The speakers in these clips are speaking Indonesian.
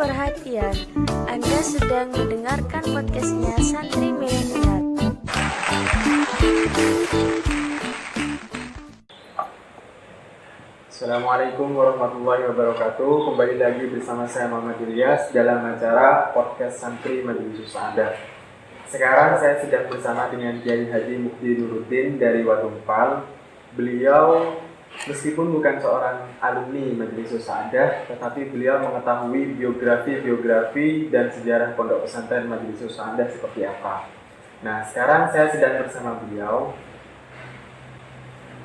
perhatian. Anda sedang mendengarkan podcastnya Santri Milenial. Assalamualaikum warahmatullahi wabarakatuh. Kembali lagi bersama saya Muhammad Ilyas dalam acara podcast Santri Majelis Sa'adah. Sekarang saya sedang bersama dengan Kiai Haji Mukti Nuruddin dari Wadungpal. Beliau meskipun bukan seorang alumni Majelis Sa'adah, tetapi beliau mengetahui biografi dan sejarah pondok pesantren Majelis Sa'adah seperti apa. Nah, sekarang saya sedang bersama beliau.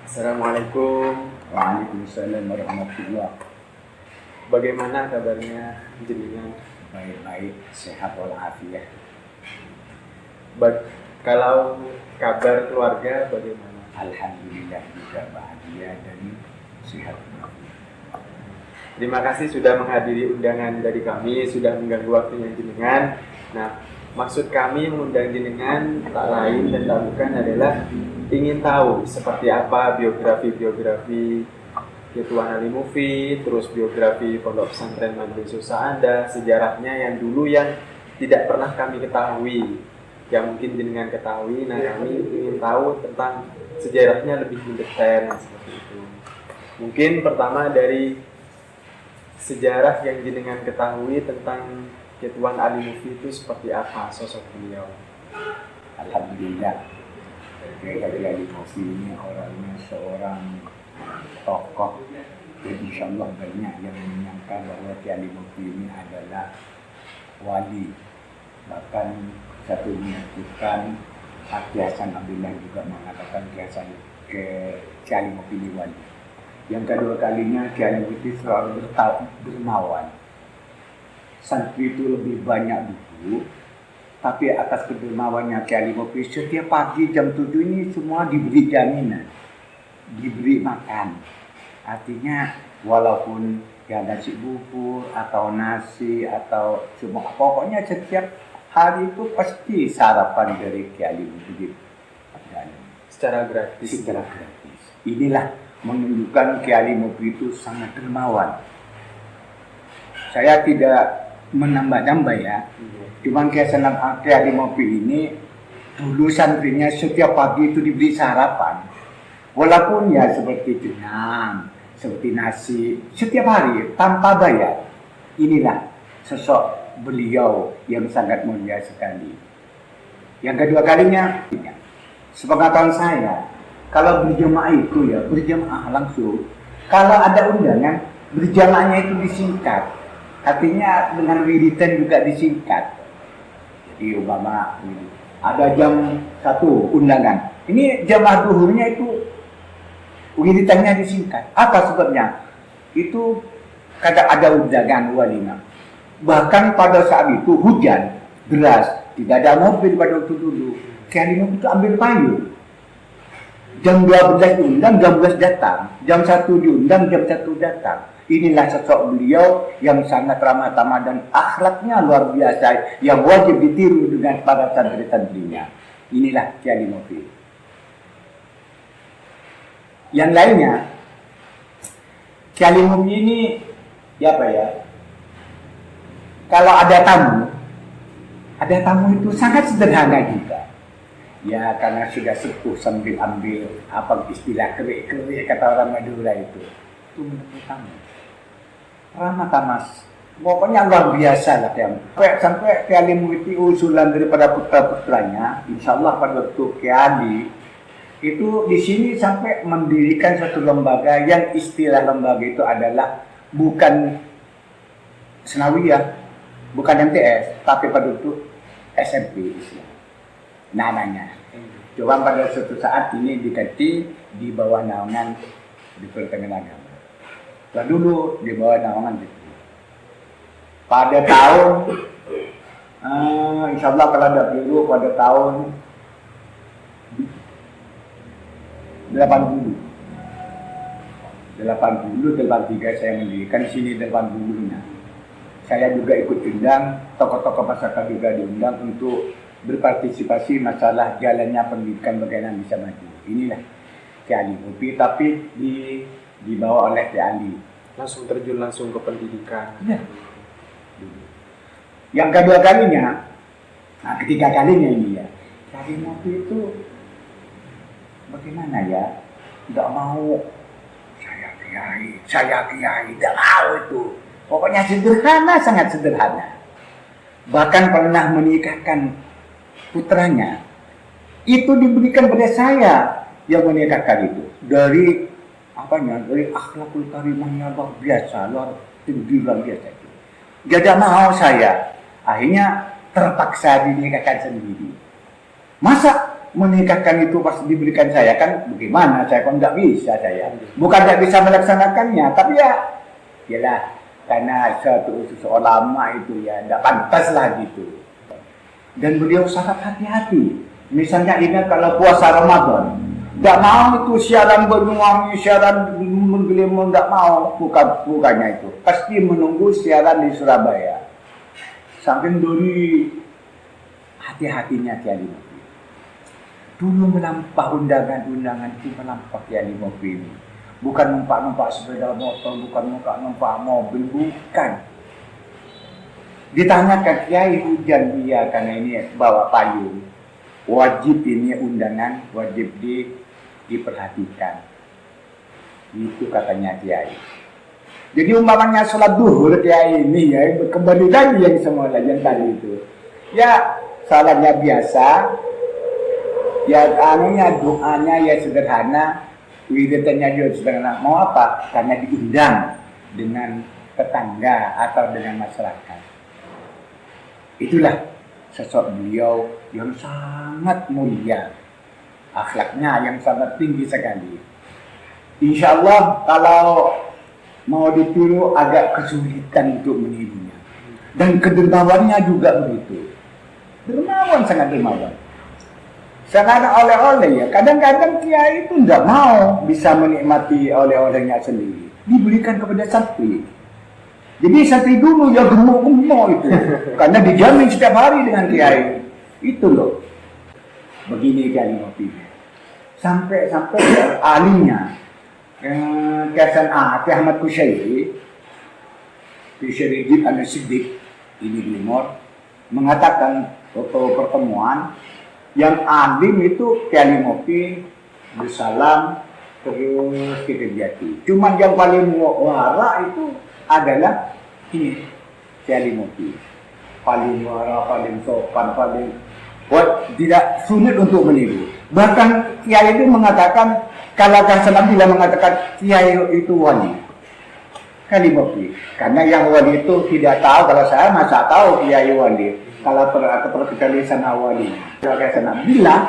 Assalamualaikum. Waalaikumsalam warahmatullahi. Bagaimana kabarnya jenengan? Baik-baik, sehat walafiat. Kalau kabar keluarga bagaimana? Alhamdulillah juga bahagia dan sehat. Terima kasih sudah menghadiri undangan dari kami, sudah mengganggu waktunya jenengan. Nah, maksud kami mengundang jenengan tak lain dan tak bukan adalah ingin tahu seperti apa biografi Tuan Ali Mufid, terus biografi Pondok Pesantren Majelis Sa'adah, sejarahnya yang dulu yang tidak pernah kami ketahui, yang mungkin jenengan ketahui. Nah, kami ingin tahu tentang sejarahnya lebih mendetail seperti itu. Mungkin pertama dari sejarah yang jenengan ketahui tentang Tuan Ali Mufid itu seperti apa sosok beliau? Alhamdulillah, Kiai Ali Mufid ini orangnya seorang tokoh. Jadi insyaAllah banyak yang menyangka bahwa Kiai Ali Mufid ini adalah wali. Bahkan satu menyebutkan Haki Hasan Abdullah juga mengatakan Kiai Ali Mufid ini wali. Yang kedua kalinya Kiai Ali Mufid selalu dermawan. Santri itu lebih banyak dulu, tapi atas kedermawannya Kiai Ali Mufid setiap pagi jam 7 ini semua diberi jaminan, diberi makan. Artinya walaupun ya nasi bubur atau nasi atau semua, pokoknya setiap hari itu pasti sarapan dari Kiai Ali Mufid Secara gratis. Inilah menunjukkan Kiai Ali Mufid itu sangat dermawan. Saya tidak menambah-nambah ya. Cuman Kiai Ali Mufid ini dulu santrinya setiap pagi itu diberi sarapan. Walaupun ya seperti jenang, seperti nasi, setiap hari tanpa bayar. Inilah sosok beliau yang sangat mulia sekali. Yang kedua kalinya, sepengetahuan saya, kalau berjamaah itu ya berjamaah langsung. Kalau ada undangan, berjamaahnya itu disingkat. Artinya dengan wiridan juga disingkat. Jadi umpama ada jam 1 undangan. Ini jamaah duhurnya itu wiridannya disingkat. Apa sebabnya? Itu kadang ada undangan walimah. Bahkan pada saat itu hujan deras, tidak ada mobil pada waktu dulu. Kiai Ali itu ambil payung. Jam 12 diundang, jam 12 datang. Jam 1 diundang, jam 1 datang. Inilah sosok beliau yang sangat ramah tamah dan akhlaknya luar biasa, yang wajib ditiru dengan para santri-santrinya. Inilah Kiai Ali Mufid. Yang lainnya, Kiai Ali Mufid ini apa ya? Kalau ada tamu itu sangat sederhana juga. Ya karena sudah sepuh sambil ambil apa istilah kerik-kerik kata orang Madura itu menurut tamu. Ramah tamah, pokoknya luar biasa lah yang sampai Kiai Ali Mufid usulan daripada putra-putranya. Insya Allah pada waktu Kiai Ali itu di sini sampai mendirikan satu lembaga yang istilah lembaga itu adalah bukan Senawiyah, bukan MTS, tapi pada waktu SMP namanya. Coba pada suatu saat ini diganti di bawah naungan Departemen Agama. Dulu di bawah naungan itu. Pada tahun, insya Allah kalau ada biru pada tahun 80, 83 saya mendirikan di sini 80-nya. Saya juga ikut diundang, tokoh-tokoh masyarakat juga diundang untuk berpartisipasi masalah jalannya pendidikan bagaimana bisa maju. Inilah Kiai Ali Mufid, tapi dibawa oleh Kiai Ali. Langsung terjun langsung ke pendidikan. Ya. Yang kedua kalinya, nah ketiga kalinya ini ya, Kiai Mopi itu bagaimana ya? Nggak mau saya kiai, tidak mau itu. Pokoknya sederhana, sangat sederhana. Bahkan pernah menikahkan putranya. Itu diberikan pada saya yang menikahkan itu. Dari akhlakul karimahnya luar biasa, luar biasa itu. Tidak mau saya. Akhirnya terpaksa dinikahkan sendiri. Masa menikahkan itu pas diberikan saya kan bagaimana, saya kan nggak bisa saya. Bukan nggak bisa melaksanakannya, tapi yalah karena seorang lama itu ya tidak pantas lah gitu. Dan beliau sangat hati-hati. Misalnya ingat kalau puasa Ramadan, tidak mau itu siaran Banyuwangi, siaran menggelima, tidak mau, bukannya itu. Pasti menunggu siaran di Surabaya. Sampai dari hati-hatinya Kiai Mopi. Dulu melampah undangan-undangan itu melampah Kiai Mopi ini. Bukan numpak-numpak sepeda motor, bukan numpak mobil, bukan. Ditanyakan Kiai hujan dia karena ini bawa payung. Wajib ini undangan, wajib diperhatikan. Itu katanya Kiai. Jadi umpamanya sholat duhur Kiai ini ya, kembali lagi yang semula yang tadi itu. Ya, salatnya biasa. Ya, doanya ya sederhana. Wiridannya juga sederhana. Mau apa? Karena diundang dengan tetangga atau dengan masyarakat. Itulah sosok beliau yang sangat mulia. Akhlaknya yang sangat tinggi sekali. Insya Allah kalau mau ditiru agak kesulitan untuk menirunya. Dan kedermawannya juga begitu. Dermawan, sangat dermawan. Sekarang oleh-oleh ya, kadang-kadang kiai itu tidak mau bisa menikmati oleh-olehnya sendiri. Diberikan kepada santri. Jadi santri dulu ya gemuk-gemuk itu. Karena dijamin setiap hari dengan kiai. Itu loh. Begini Kiai Mopi. Sampai ya, ahlinya. Kiasan Ki Ahmad Kusyairi Syarifudin An-Siddiq ini di Timur mengatakan waktu pertemuan yang alim itu Kiai Mopi bersalam terus kita jati. Cuman yang paling wara itu adalah ini Kiai Mopi. Paling wara, paling sopan, paling tidak sulit untuk meniru. Bahkan Kiai itu mengatakan kalau Rasulullah bila mengatakan Kiai itu wali, Kiai Mopi. Karena yang wali itu tidak tahu, kalau saya masa tahu Kiai wali. Kalau kita lisan wali, kalau Rasulullah bilang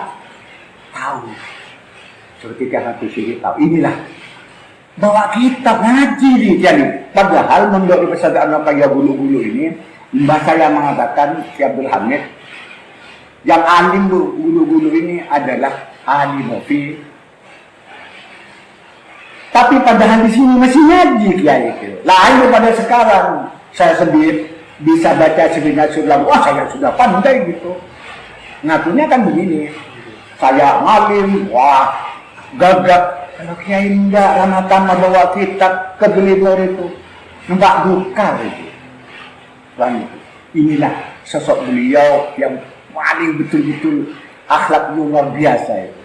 tahu. Seperti Ahmad Kusyairi tahu. Inilah bawa kitab ngaji di Kiai. Padahal menurut pesantren anak kaya bulu-bulu ini, mbah saya mengatakan Ki Abdul Hamid, yang alim bulu-bulu ini adalah ahli Mopi. Tapi padahal di sini masih ngaji Kiai itu. Lain daripada sekarang. Saya sendiri bisa baca sebenarnya sudah, wah saya sudah pandai gitu. Ngakunya kan begini. Saya ngalim, wah gagap. Kalau Kiai enggak, Ramatan membawa kitab ke Gelimor itu. Nampak duka itu. Lanjut. Inilah sosok beliau yang paling betul-betul akhlaknya luar biasa itu.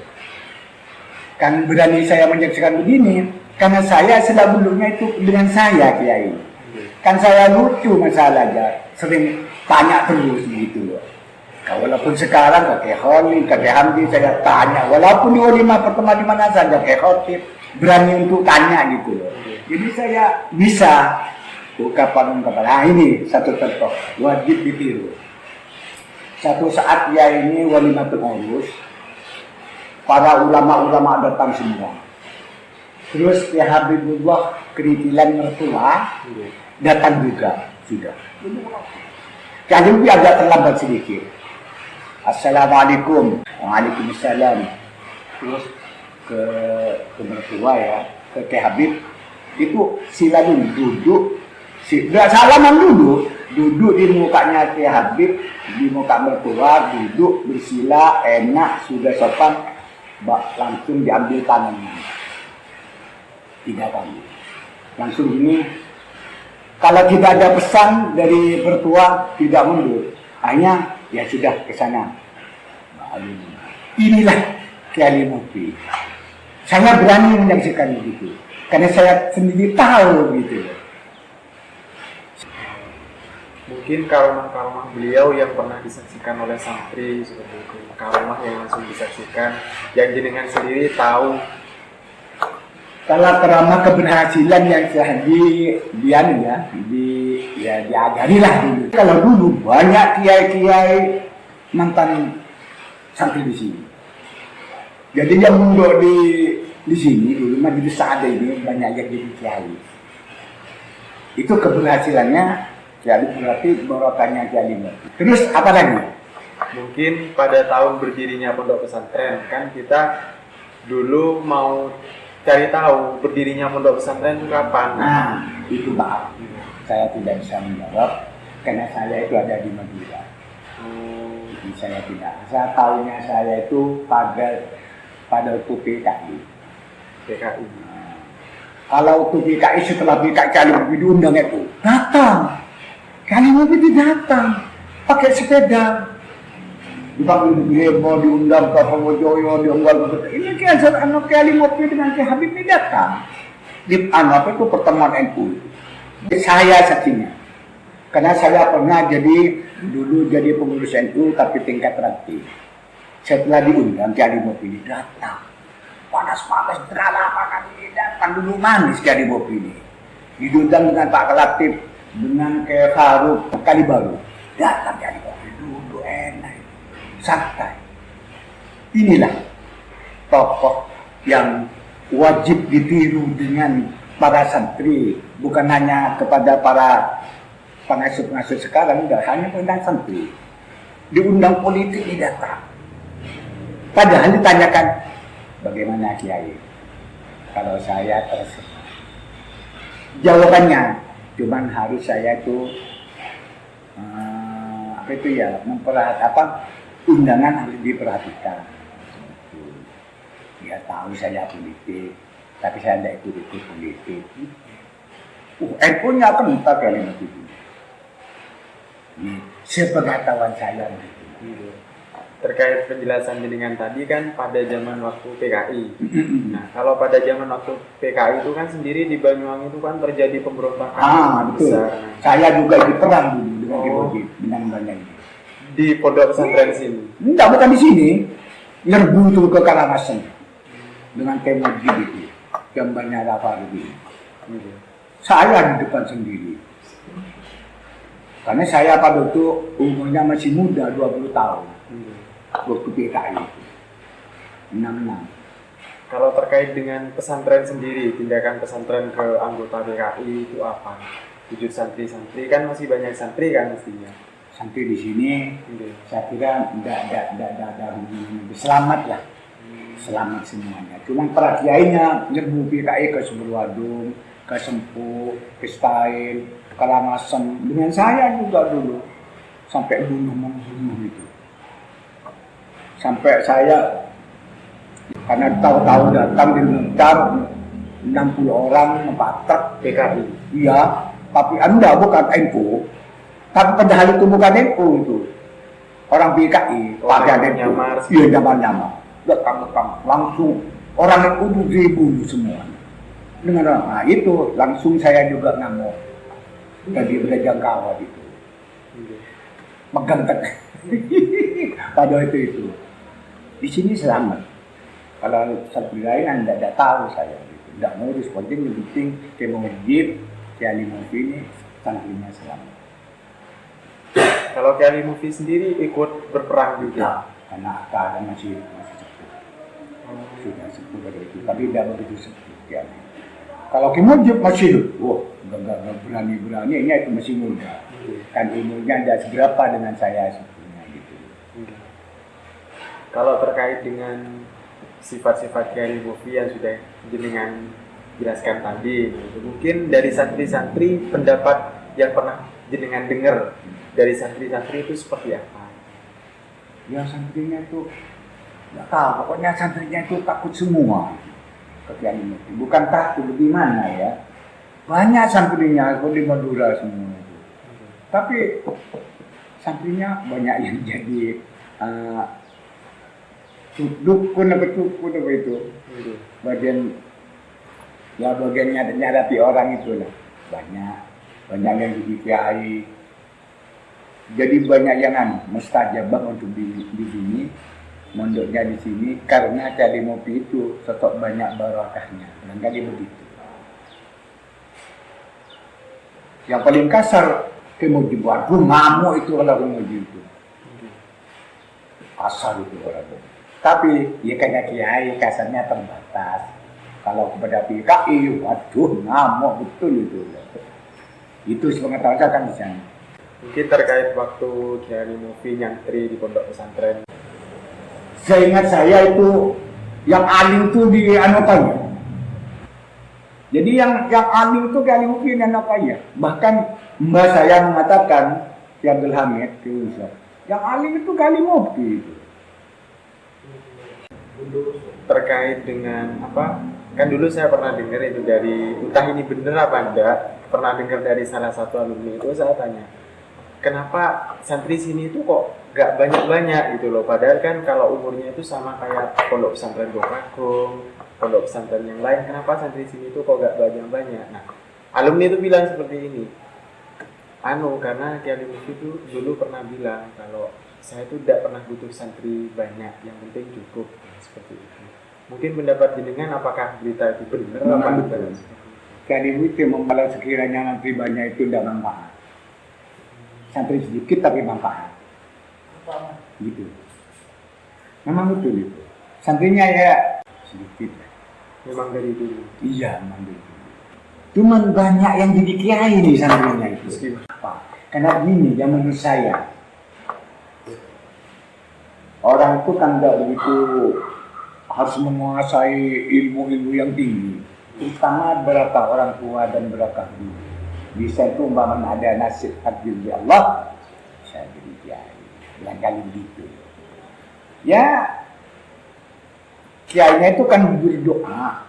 Kan berani saya menyaksikan begini. Karena saya sebelumnya itu dengan saya Kiai. Kan saya lucu masalahnya, sering tanya terus gitu loh. Walaupun sekarang kakek Kholi, kakek Hamdi saya tanya, walaupun di walimah pertemuan di mana saja kakek Khotib berani untuk tanya gitu loh. Jadi saya bisa ungkapan-ungkapan. Nah ini satu contoh, wajib ditiru. Satu saat ya ini walimah terurus, para ulama-ulama datang semua. Terus ya Habibullah keritilan mertua datang juga sudah. Jadi agak terlambat sedikit. Assalamualaikum. Waalaikumsalam. Terus ke mertua ya, ke Habib itu silakan duduk. Salaman duduk di mukanya Ki Habib, di muka mertua duduk bersila enak sudah sopan, langsung diambil tangannya. Tidak kami. Langsung ini Kalau tidak ada pesan dari bertua, tidak mundur. Hanya ya sudah ke sana. Inilah Kiai Mopi. Saya berani menyaksikan begitu, karena saya sendiri tahu gitu. Mungkin karomah-karomah beliau yang pernah disaksikan oleh santri seperti itu, karomah yang langsung disaksikan, yang jenengan sendiri tahu. Kalau karomah keberhasilan yang sudah diajari lah dulu. Kalau dulu banyak kiai-kiai mantan santri di sini. Jadi yang mundur di sini dulu majelis ada ini banyak yang jadi kiai. Itu keberhasilannya, jadi berarti barokahnya Kiai Mopi. Terus apa lagi? Mungkin pada tahun berdirinya pondok pesantren, kan kita dulu mau cari tahu berdirinya pondok pesantren itu kapan. Nah, itu Pak. Saya tidak bisa menjawab karena saya itu ada di Madura. Jadi saya tidak. Saya tahunya saya itu pada waktu PKI. PKI. Nah, kalau waktu PKI setelah PKI Kiai Mopi diundang itu datang. Kiai Mopi itu datang pakai sepeda. Dipanggil mau diundang ke Purwojoyo, diundang ke ini Kiai Mopi dengan Kiai Habib ini datang. Di itu pertemuan NU. Saya saksinya. Karena saya pernah dulu jadi pengurus NU tapi tingkat rakti. Setelah diundang Kiai Mopi ini datang. Panas-panas drama ini datang dulu manis Kiai Mopi ini. Diundang dengan Pak Latif, dengan Kiai Faruk, Kali Baru. Datang Kiai Mopi duduk enak. Santai. Inilah tokoh yang wajib ditiru dengan para santri, bukan hanya kepada para pengasuh-pengasuh sekarang, enggak hanya tentang santri. Diundang politik tidak datang. Padahal ditanyakan bagaimana Kiai? Kalau saya terserah. Jawabannya cuman harus saya itu undangan harus diperhatikan. Dia tahu saya politik, tapi saya tidak ikut politik. NU-nya kental kalimat itu. Sepengetahuan saya begitu. Terkait penjelasan jenengan tadi kan pada zaman waktu PKI. Nah, kalau pada zaman waktu PKI itu kan sendiri di Banyuwangi itu kan terjadi pemberontakan betul. besar. Saya juga ikut perang dulu dengan banyak ini. Di pondok pesantren sini. Enggak, bukan di sini. Nyerbu itu ke Karangasem dengan Temuji itu, gambarnya Rafa itu. Saya di depan sendiri. Karena saya pada itu umurnya masih muda, 20 tahun. Waktu PKI itu 66. Kalau terkait dengan pesantren sendiri, tindakan pesantren ke anggota PKI itu apa? Wujud santri-santri kan masih banyak santri kan mestinya. Santri di sini, saya kira tidak hubungan. Selamat lah, selamat semuanya. Cuma para kiainya nyerbu PKI ke Sumberwadung, ke Sempu, ke Stain, ke Karangasem. Dengan saya juga dulu sampai membunuh itu. Sampai saya karena tahu-tahu datang di Luntar 60 orang membatak PKI. Iya, tapi Anda bukan NU. Tapi padahal itu bukan NU itu. Orang PKI, pada NU. Iya, nyamar-nyamar. Datang langsung orang NU itu dibunuh semua. Dengan nah itu langsung saya juga ngamuk. Tadi berjang kawat itu. Megang tekan. Pada itu. Di sini selamat. Kalau santri lain Anda tidak tahu saya. Tidak ngurus, penting lebih penting ke masjid, Kiai Mopi ini santrinya selamat. Kalau Kiai Mopi sendiri ikut berperang juga? Ya, karena keadaan masih sepuh. Sudah sepuh dari itu, tapi tidak begitu sepuh. Ya. Kalau Kiai Mopi masih, nggak berani-beraninya itu masih muda. Kan umurnya tidak seberapa dengan saya sebetulnya gitu. Kalau terkait dengan sifat-sifat Kiai Mopi yang sudah jenengan jelaskan tadi, mungkin dari santri-santri pendapat yang pernah jenengan dengar dari santri-santri itu seperti apa? Ya santrinya itu nggak tahu, pokoknya santrinya itu takut semua ke Kiai Mopi. Bukan takut, bagaimana ya? Banyak santrinya di Madura semua itu. Tapi santrinya banyak yang jadi dukun apa itu. Bagian nyadapi orang itulah. Banyak yang jadi kiai. Jadi banyak yang mustajabah untuk di sini. Mondoknya di sini karena Cali Mopi itu tetap banyak barokahnya. Barangkali begitu. Yang paling kasar kemuji buat ngamuk itu kalau kemuji itu. Kasar itu orang. Tapi ya kayak kiai kasarnya terbatas. Kalau kepada PKI, waduh ngamuk betul itu. Itu sepengetahuan saya kan di sana. Mungkin terkait waktu Kiai Mopi nyantri di pondok pesantren. Saya ingat saya itu yang alim itu di Anopaya. Jadi yang alim itu Kiai Mopi di Anopaya. Bahkan mbak saya mengatakan, Ki Abdul Hamid, yang alim itu Kiai Mopi itu. Terkait dengan apa? Kan dulu saya pernah dengar itu dari, entah ini benar apa enggak, pernah dengar dari salah satu alumni itu, saya tanya, kenapa santri sini itu kok gak banyak-banyak gitu loh, padahal kan kalau umurnya itu sama kayak pondok pesantren Bokagung, pondok pesantren yang lain, kenapa santri sini itu kok gak banyak-banyak? Nah, alumni itu bilang seperti ini, karena Kiai Mopi itu dulu pernah bilang kalau saya itu tidak pernah butuh santri banyak, yang penting cukup, seperti itu. Mungkin pendapat jenengan apakah berita itu benar apa tidak? Kiai Mopi membalas sekiranya santri banyak itu tidak manfaat. Santri sedikit tapi manfaat. Gitu. Memang betul itu. Santrinya ya sedikit. Memang dari dulu. Iya, memang dari dulu. Cuman banyak yang jadi kiai di santrinya itu. Apa? Karena gini, yang menurut saya orang itu kan tidak begitu harus menguasai ilmu-ilmu yang tinggi. Terutama berapa orang tua dan berapa guru. Bisa itu umpamanya ada nasib takdir dari Allah, saya jadi kiai. Lain kali begitu. Ya, kiainya itu kan berdoa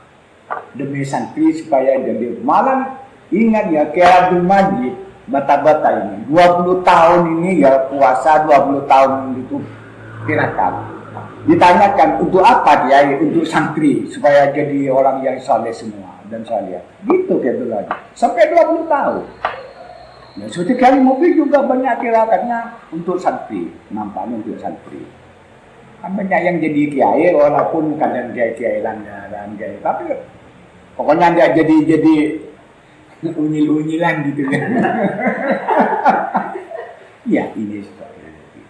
demi santri supaya jadi. Malam ingat ya, Kiai Abdul Majid bata-bata ini 20 tahun ini ya puasa, 20 tahun itu tirakat. Ditanyakan untuk apa dia? Untuk santri supaya jadi orang yang saleh semua dan saleh. Gitu kayak dulu lagi. Sampai 20 tahun. Ya, seperti Kiai Mopi juga banyak tirakatnya untuk santri, nampaknya untuk santri. Kan banyak yang jadi kiai walaupun kadang kiai langgaran kiai, tapi pokoknya dia jadi unyil-unyilan gitu kan. Ya ini seperti itu.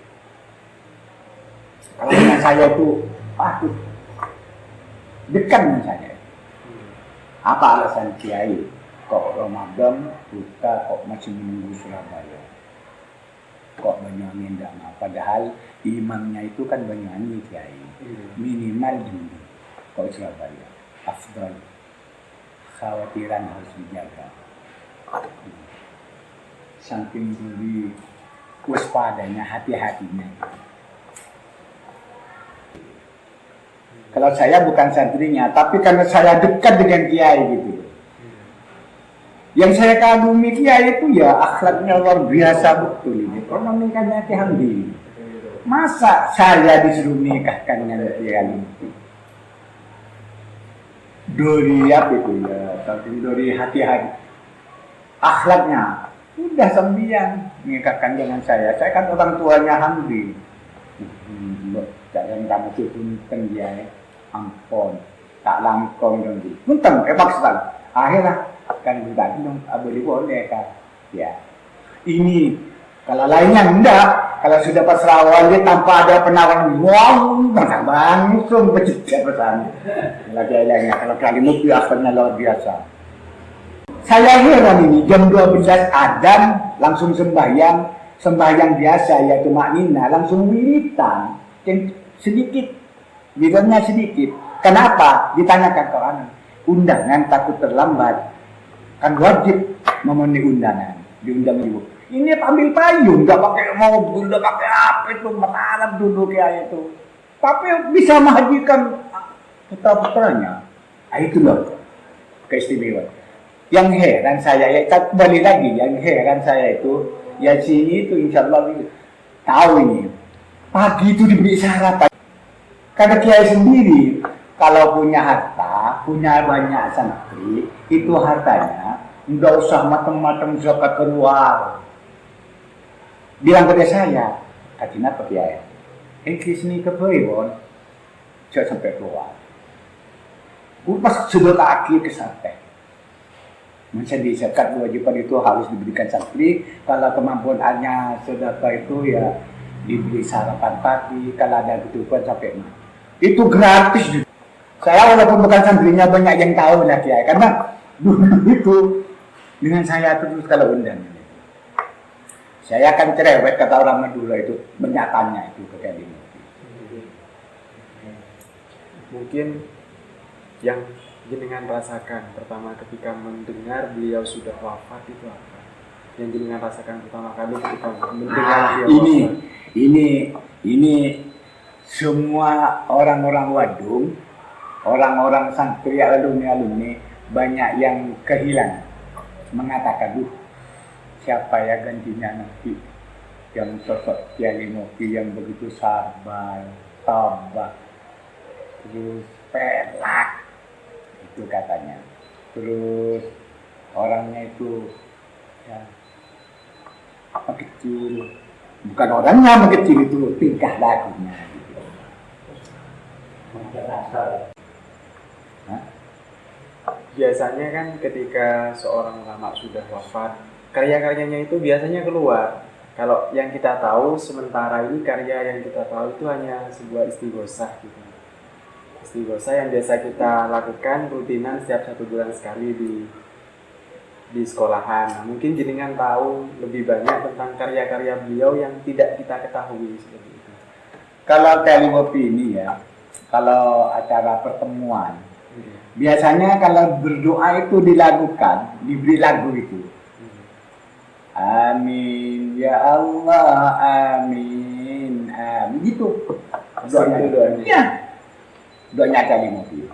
Kalau dengan saya itu patut dekat dengan saya. Apa alasan kiai kok Ramadan buka kok masih menunggu Surabaya? Kok Banyuwangi enggak mau? Padahal imamnya itu kan Banyuwangi kiai. Minimal dulu kok Surabaya. Afdal. Khawatiran harus dijaga. Saking duri waspadanya, hati-hatinya. Kalau saya bukan santrinya, tapi karena saya dekat dengan kiai gitu. Yang saya kagumi kiai itu ya akhlaknya luar biasa betul ini. Kalau nikahnya Ki Hamdi. Masa saya disuruh nikahkan dengan kiai itu? Dari apa itu ya? Dari hati-hati. Akhlaknya udah sembilan nikahkan dengan saya. Saya kan orang tuanya Hamdi. Jangan kamu tuh punten ya. Ampun, tak langkong dong. Punten, sekali. Akhirnya kan tadi dong, boleh boleh kan. Ya, ini kalau lainnya enggak. Kalau sudah pas rawan dia tanpa ada penawaran, wow, langsung pecah pesan. Lagi lainnya kalau kali Mopi akhirnya luar biasa. Saya heran ini jam 12 adzan langsung sembahyang biasa yaitu maknina langsung wiritan sedikit. Bidarnya sedikit. Kenapa? Ditanyakan ke orang. Undangan takut terlambat. Kan wajib memenuhi undangan. Diundang ibu. Ini ambil payung, nggak pakai mobil, nggak pakai apa itu, malam duduk ya itu. Tapi bisa menghajikan putra-putranya. Nah, itu loh keistimewaan. Yang heran saya, ya kembali lagi, yang heran saya itu, ya sini itu insya Allah tahu ini. Pagi itu diberi sarapan. Karena kiai sendiri, kalau punya harta, punya banyak santri, itu hartanya nggak usah macam-macam zakat keluar. Bilang pada saya, kajian apa kiai? Kisni keperibon, saya sampai keluar. Pas sudah kaki ke sampai. Menjadi zakat kewajiban itu harus diberikan santri. Kalau kemampuannya sedekah itu ya diberi sarapan pagi. Kalau ada kebutuhan sampai malam. Itu gratis. Saya walaupun bukan santrinya banyak yang tahu lah ya. Karena dulu itu dengan saya terus kalau undang. Saya akan cerewet kata orang Madura itu banyak tanya itu ke Kiai Mufti. Mungkin yang jenengan rasakan pertama ketika mendengar beliau sudah wafat itu apa? Yang jenengan rasakan pertama kali ketika mendengar beliau wafat? Ini semua orang-orang wadung, orang-orang santri alumni banyak yang kehilangan, mengatakan, siapa ya gantinya nanti yang sosok Kiai Mufti yang begitu sabar, tabah, terus pelak. Itu katanya. Terus orangnya itu ya kecil, bukan orangnya kecil itu tingkah lakunya gitu. Biasanya kan ketika seorang ulama sudah wafat, karya-karyanya itu biasanya keluar. Kalau yang kita tahu sementara ini karya yang kita tahu itu hanya sebuah istighosah gitu. Istighosah yang biasa kita lakukan rutinan setiap 1 bulan sekali di sekolahan. Nah, mungkin jenengan tahu lebih banyak tentang karya-karya beliau yang tidak kita ketahui seperti itu. Kalau Kiai Mufti ini ya, kalau acara pertemuan, biasanya kalau berdoa itu dilakukan, diberi lagu itu. Amin ya Allah, amin, amin gitu. Doanya. Ya. Doanya Kiai Mufti.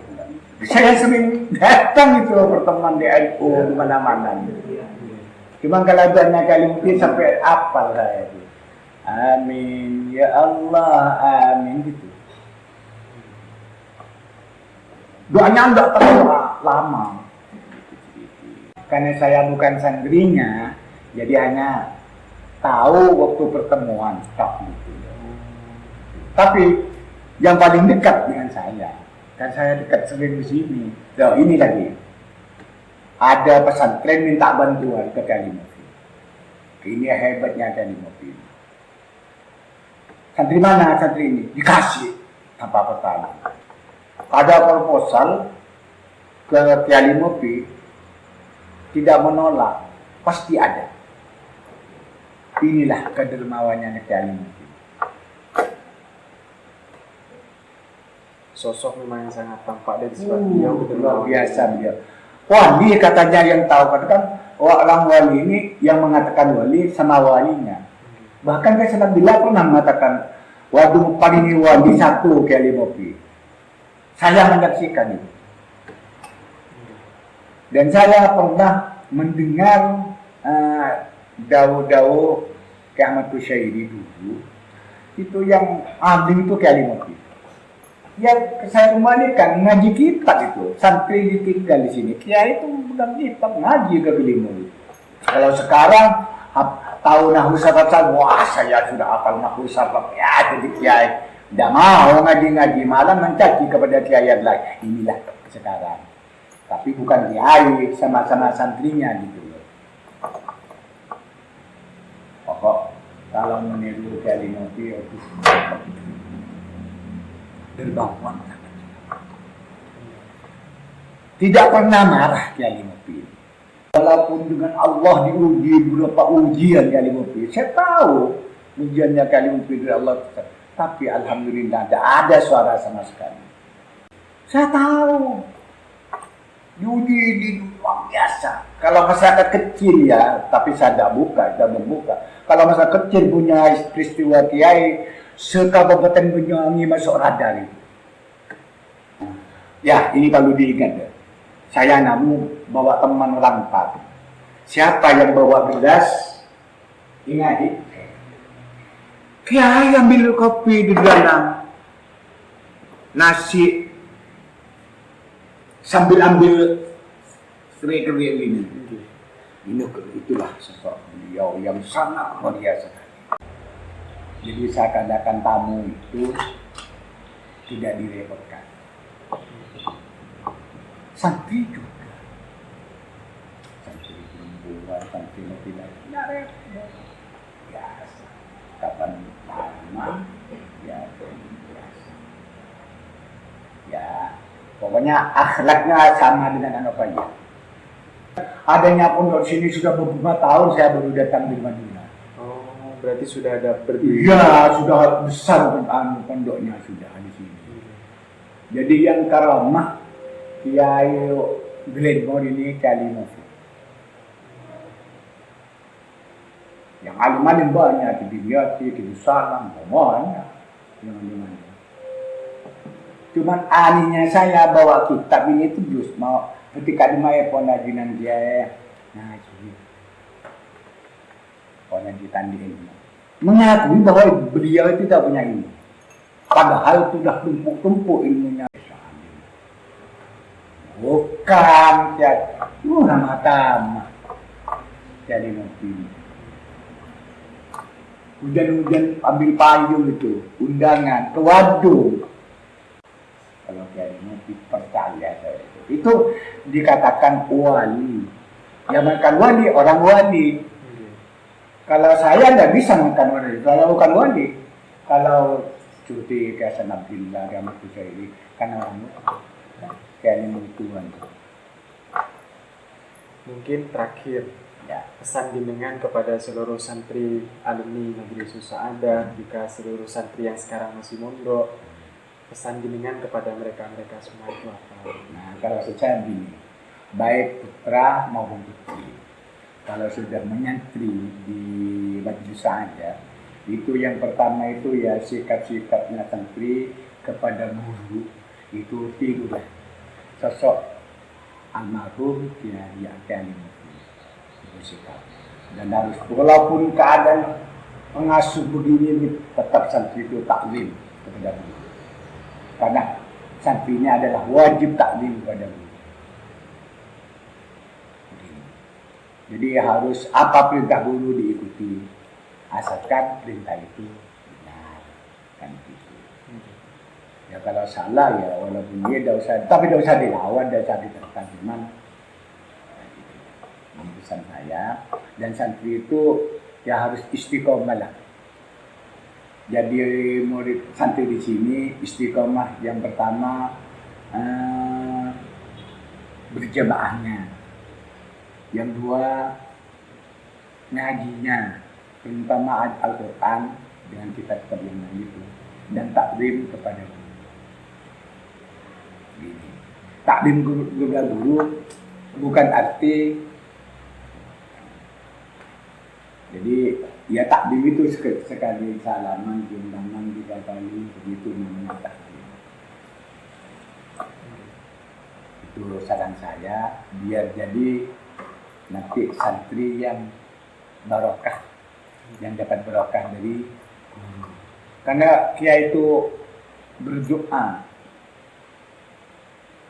Saya sering datang itu pertemuan di NU di mana-mana. Cuma kalau doanya Kiai Mufti sampai apal saya itu. Amin ya Allah, amin gitu. Doanya enggak terlalu lama. Karena saya bukan santrinya, jadi hanya tahu waktu pertemuan tak gitu. Tapi yang paling dekat dengan saya, kan saya dekat sering di sini. Nah, ini lagi. Ada pesantren minta bantuan ke Kiai Mufti. Ini hebatnya Kiai Mufti. Santri mana santri ini? Dikasih tanpa pertanyaan. Ada proposal ke Kiai Mufti, tidak menolak, pasti ada. Inilah kedermawannya Kiai Mufti. Sosok memang yang sangat tampak dari sifat beliau luar biasa beliau. Wali katanya yang tahu kan orang wali ini yang mengatakan wali sama walinya. Bahkan saya sedang bila pernah mengatakan waduh paling ini wali satu Kiai Mufti. Saya menyaksikan itu. Dan saya pernah mendengar dawu-dawu Kiai Ahmad Kusyairi dulu. Itu yang alim itu Kiai Mufti. Yang saya kembalikan ngaji kitab itu, santri ditinggal di sini. Kiai itu pegang kitab ngaji ke Belimu. Kalau sekarang tahu nahwu saraf, wah saya sudah hafal nahwu saraf ya jadi kiai. Tidak mau ngaji-ngaji malah mencaci kepada kiai yang lain. Inilah sekarang. Tapi bukan kiai, sama-sama santrinya gitu loh. Pokok kalau meniru Kiai Mufti itu terbawah. Tidak pernah marah Kiai Mufti. Walaupun dengan Allah diuji beberapa ujian Kiai Mufti, saya tahu ujiannya Kiai Mufti dari Allah. Tapi alhamdulillah tidak ada suara sama sekali. Saya tahu diuji di luar biasa. Kalau masyarakat kecil ya, tapi saya tidak membuka. Kalau masyarakat kecil punya peristiwa Kiai, sekabupaten Banyuwangi masuk radar itu. Ya, ini kalau diingat ya. Saya namu bawa teman orang empat. Siapa yang bawa gelas? Ingat, Kiai ambil kopi di dalam nasi sambil ambil kerik-kerik ini. Itulah sosok beliau yang sangat luar biasa. Jadi seakan-akan tamu itu tidak direpotkan. Santri juga. Santri perempuan, santri laki-laki. Tidak repot. Biasa. Kapan lama, ya biasa. Ya, pokoknya akhlaknya sama dengan anak saja. Adanya pondok sini sudah beberapa tahun saya baru datang di Madinah. Oh, berarti sudah ada berdiri. Iya, sudah besar pondoknya sudah di sini. Jadi yang karamah Kiai Glenmore ini Kiai Mufti. Yang alim-alim banyak, Kibiyati, Kibisalam, banyak. Yang alim-alim. Cuman anehnya saya bawa kitab ini itu just mau ketika dimai ponajinan dia ngaji. Ponajitan dia ini. Mengakui bahwa beliau itu tidak punya ilmu. Padahal sudah tumpuk-tumpuk ilmunya. Bukan, ya, nama tamat. Jadi mungkin. Hujan-hujan ambil payung itu, undangan, ke waduk. Kalau Kiai Mufti percaya saya itu dikatakan wali. Ya makan wali, orang wali. Kalau saya tidak bisa makan wali, kalau bukan wali. Kalau cuti kayak Sanabdillah, Rahmat Kusairi, karena orang Kiai Mufti Tuhan. Mungkin terakhir, Ya. pesan jenengan kepada seluruh santri alumni Majelis Sa'adah, juga seluruh santri yang sekarang masih mondok, pesan jenengan kepada mereka semua itu apa? Nah, kalau saya begini, baik putra maupun putri, kalau sudah menyantri di Majelis Sa'adah, itu yang pertama itu ya sikap-sikapnya santri kepada guru itu tirulah sosok almarhum Kiai Mufti bersikap, dan harus walaupun keadaan pengasuh begini tetap santri itu taklim kepada guru, karena santrinya adalah wajib taklim kepada guru. Jadi harus apa perintah guru diikuti, asalkan perintah itu benar, kan gitu. Ya kalau salah ya walaupun dia tidak usah, tapi tidak usah dilawan, tidak usah diterkan, cuman ini pesan saya. Dan santri itu ya harus istiqomah lah. Jadi murid santri di sini istiqomah yang pertama berjamaahnya, yang dua ngajinya, terutama Al-Quran dengan kitab-kitab yang lain itu, dan taklim kepada guru. Gini. Taklim guru bukan arti jadi ya taklim itu sekali salaman, undangan 3 kali, begitu namanya taklim. Itu saran saya biar jadi nanti santri yang barokah, yang dapat barokah dari guru. Karena kiai itu berdoa.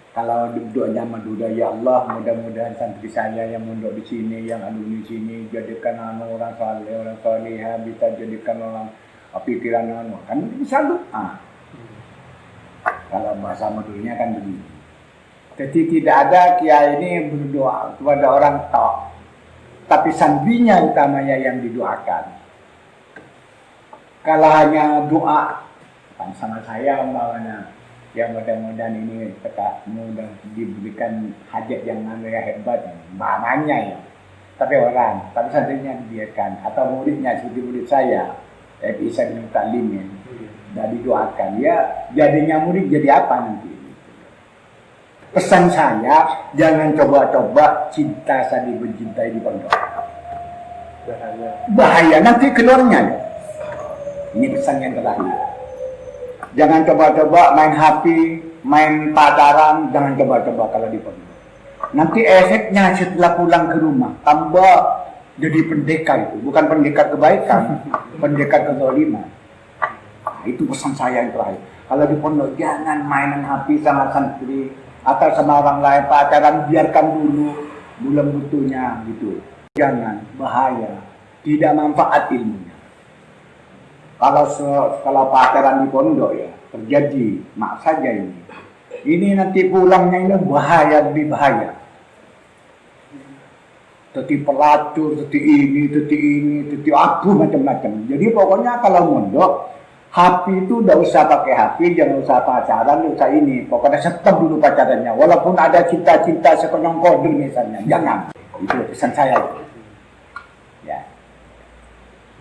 Kalau doanya menduda, ya Allah, mudah-mudahan santri saya yang mondok di sini, yang alumni di sini, jadikan orang saleh, orang salihah, bisa jadikan orang pikiran kan bisa doa. Kalau bahasa Maduranya kan begini. Jadi tidak ada kiai ini berdoa kepada orang tok, tapi santrinya utamanya yang didoakan. Kalau hanya doa, kan sama saya umpamanya, ya mudah-mudahan ini mudah diberikan hajat yang namanya hebat, mamanya ya. Tapi santrinya dibiarkan, atau muridnya seperti murid saya, bisa dengan taklimnya, dan didoakan. Ya jadinya murid jadi apa nanti? Pesan saya, jangan coba-coba cinta saling mencintai di pondok. Bahaya nanti keluarnya. Ini pesan yang terakhir. Jangan coba-coba main HP, main pacaran, jangan coba-coba kalau di pondok. Nanti efeknya setelah pulang ke rumah tambah jadi pendekar itu, bukan pendekar kebaikan, pendekar kezaliman. Nah, itu pesan saya yang terakhir. Kalau di pondok jangan mainan HP sama santri atau sama orang lain, pacaran biarkan dulu bulan butuhnya gitu. Jangan, bahaya, tidak manfaat ilmunya. Kalau pacaran di pondok ya terjadi, mak saja ini. Ini nanti pulangnya ini bahaya, lebih bahaya. Teti pelacur, teti ini, abu macam-macam. Jadi pokoknya kalau mondok, HP itu udah usah pakai HP, jangan usah pacaran, usah ini. Pokoknya stop dulu pacarannya. Walaupun ada cinta-cinta sekonyong kode misalnya, jangan. Itu pesan saya. Ya.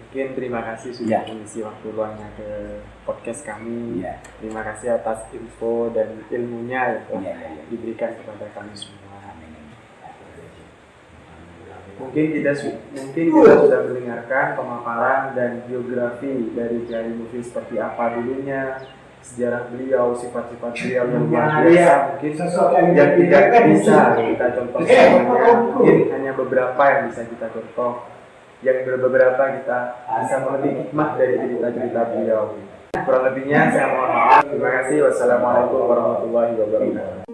Mungkin terima kasih sudah mengisi waktu luangnya ke podcast kami. Ya. Terima kasih atas info dan ilmunya yang telah Ya. diberikan kepada kami semua. Mungkin kita sudah mendengarkan pemaparan dan biografi dari Kiai Mufid seperti apa dulunya, sejarah beliau, sifat-sifat beliau yang luar biasa. Mungkin yang tidak bisa kita contoh semuanya, mungkin hanya beberapa yang bisa kita contoh. Yang beberapa kita bisa mengerti hikmah dari cerita-cerita beliau. Kurang lebihnya saya mohon maaf. Terima kasih. Wassalamualaikum warahmatullahi wabarakatuh.